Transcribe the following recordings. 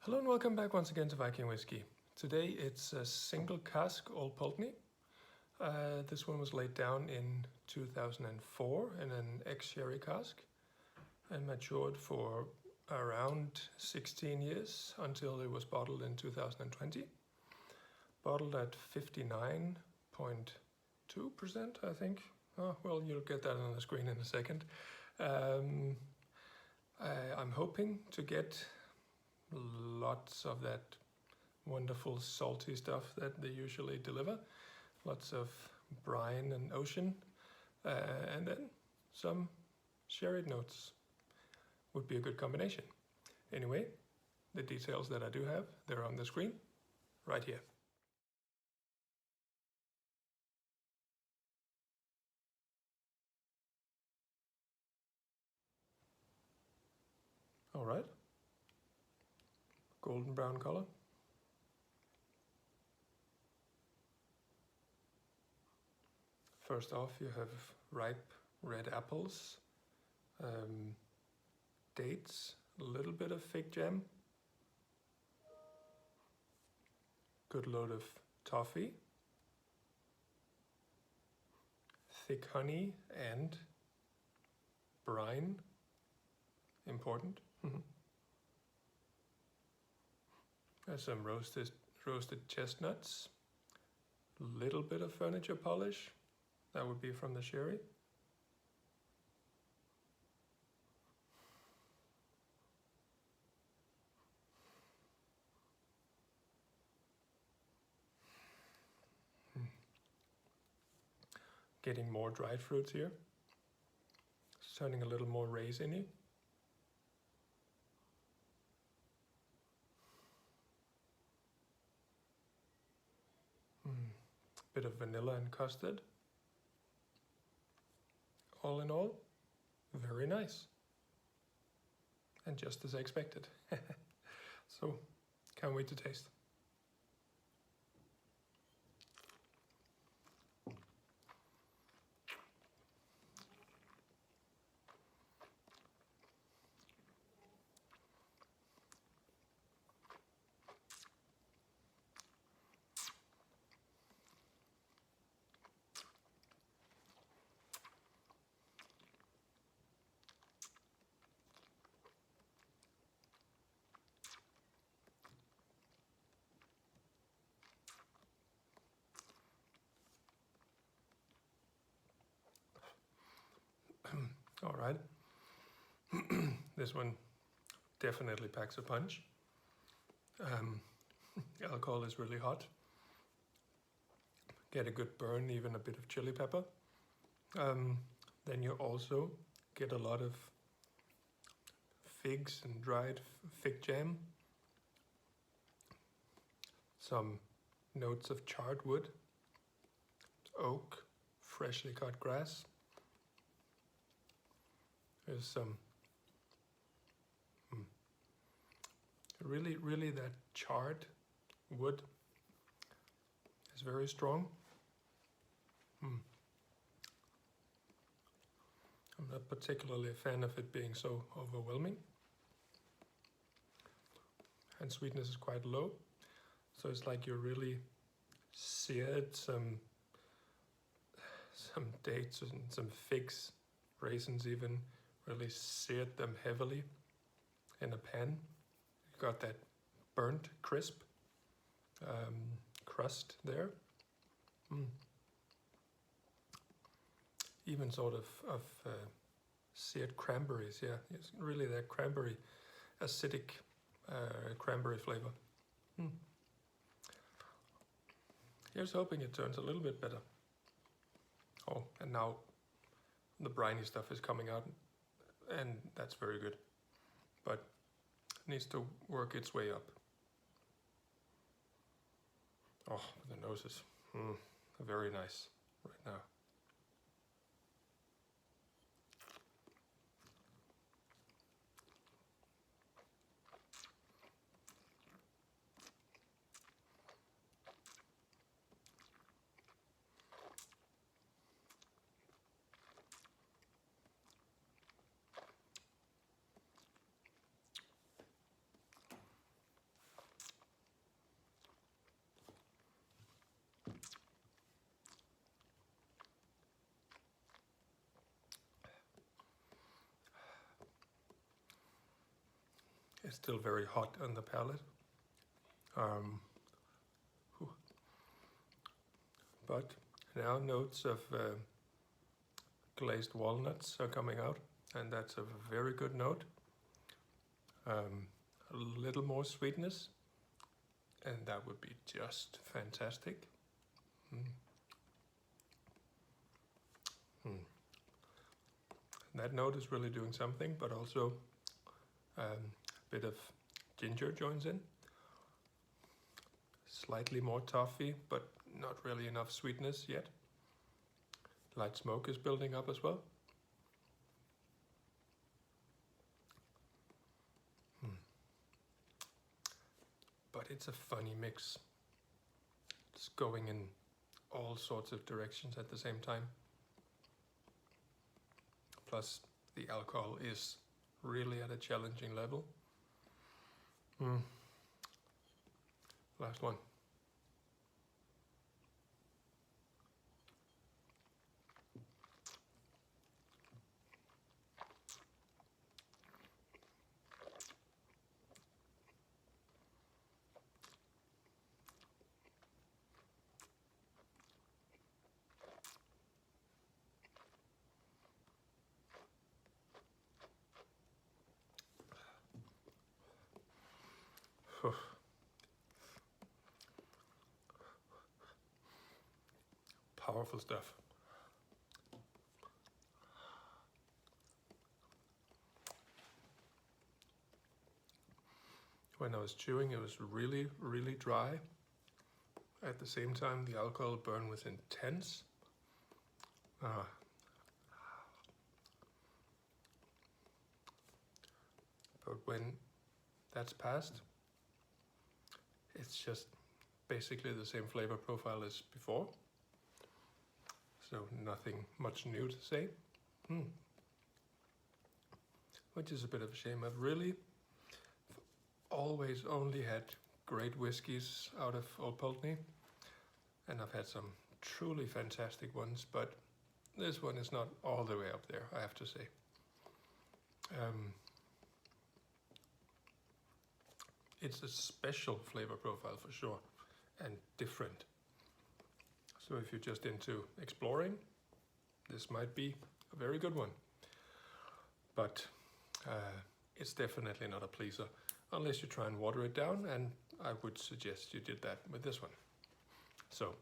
Hello and welcome back once again to Viking Whiskey. Today it's a single cask Old Pulteney. This one was laid down in 2004 in an ex-sherry cask and matured for around 16 years until it was bottled in 2020. Bottled at 59.2%, I think. Oh, well, you'll get that on the screen in a second. I'm hoping to get lots of that wonderful salty stuff that they usually deliver. Lots of brine and ocean, and then some sherry notes would be a good combination. Anyway, the details that I do have, they're on the screen right here. All right. Golden brown color. First off, you have ripe red apples, dates, a little bit of fig jam, good load of toffee, thick honey and brine, important. There's some roasted chestnuts, little bit of furniture polish, that would be from the sherry. Getting more dried fruits here. It's turning a little more raisiny. Bit of vanilla and custard. All in all, very nice. And just as I expected. So, can't wait to taste. All right, this one definitely packs a punch. Alcohol is really hot. Get a good burn, even a bit of chili pepper. Then you also get a lot of figs and dried fig jam. Some notes of charred wood, oak, freshly cut grass. There's some really that charred wood is very strong. I'm not particularly a fan of it being so overwhelming. And sweetness is quite low. So it's like you really seared some dates and some figs, raisins even, really seared them heavily in a pan. You got that burnt, crisp crust there. Even sort of seared cranberries, yeah. It's really that cranberry, acidic cranberry flavor. Here's hoping it turns a little bit better. Oh, and now the briny stuff is coming out, and that's very good, but it needs to work its way up. Oh, the nose is very nice right now. It's still very hot on the palate. But now notes of glazed walnuts are coming out, and that's a very good note. A little more sweetness, and that would be just fantastic. That note is really doing something, but also a bit of ginger joins in. Slightly more toffee, but not really enough sweetness yet. Light smoke is building up as well. But it's a funny mix. It's going in all sorts of directions at the same time. Plus, the alcohol is really at a challenging level. Last one. Powerful stuff. When I was chewing, it was really, really dry. At the same time, the alcohol burn was intense. But when that's passed, it's just basically the same flavor profile as before. So nothing much new to say. Which is a bit of a shame. I've really always only had great whiskies out of Old Pulteney, and I've had some truly fantastic ones, but this one is not all the way up there, I have to say. It's a special flavor profile for sure, and different. So if you're just into exploring, this might be a very good one. But it's definitely not a pleaser, unless you try and water it down, and I would suggest you did that with this one. So,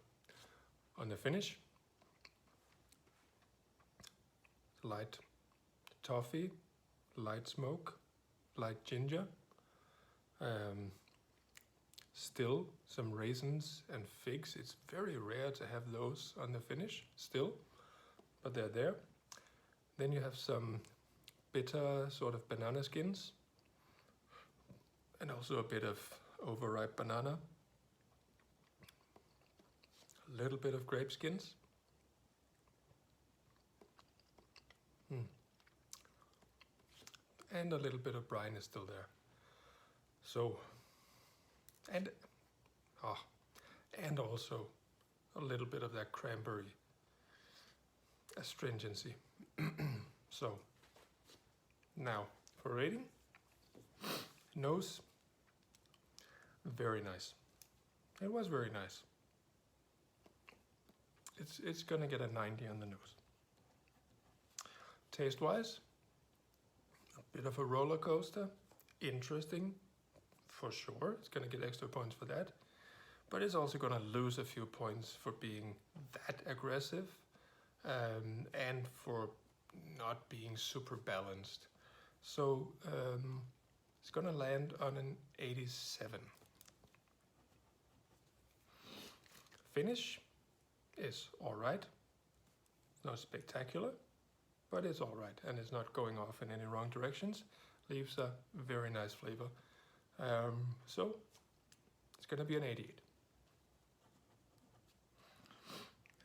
on the finish, light toffee, light smoke, light ginger, still some raisins and figs. It's very rare to have those on the finish still, but they're there. Then you have some bitter sort of banana skins, and also a bit of overripe banana, a little bit of grape skins, and a little bit of brine is still there. So, and also a little bit of that cranberry astringency. So, now for rating. Nose, very nice. It was very nice. It's gonna get a 90 on the nose. Taste-wise, a bit of a roller coaster. Interesting, for sure. It's gonna get extra points for that. But it's also gonna lose a few points for being that aggressive, and for not being super balanced. So it's gonna land on an 87. Finish is all right. It's not spectacular, but it's all right, and it's not going off in any wrong directions. Leaves a very nice flavor. So it's gonna be an 88.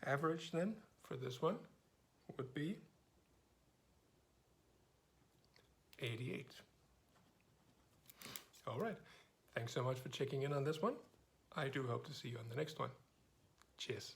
Average then for this one would be 88. All right. Thanks so much for checking in on this one. I do hope to see you on the next one. Cheers.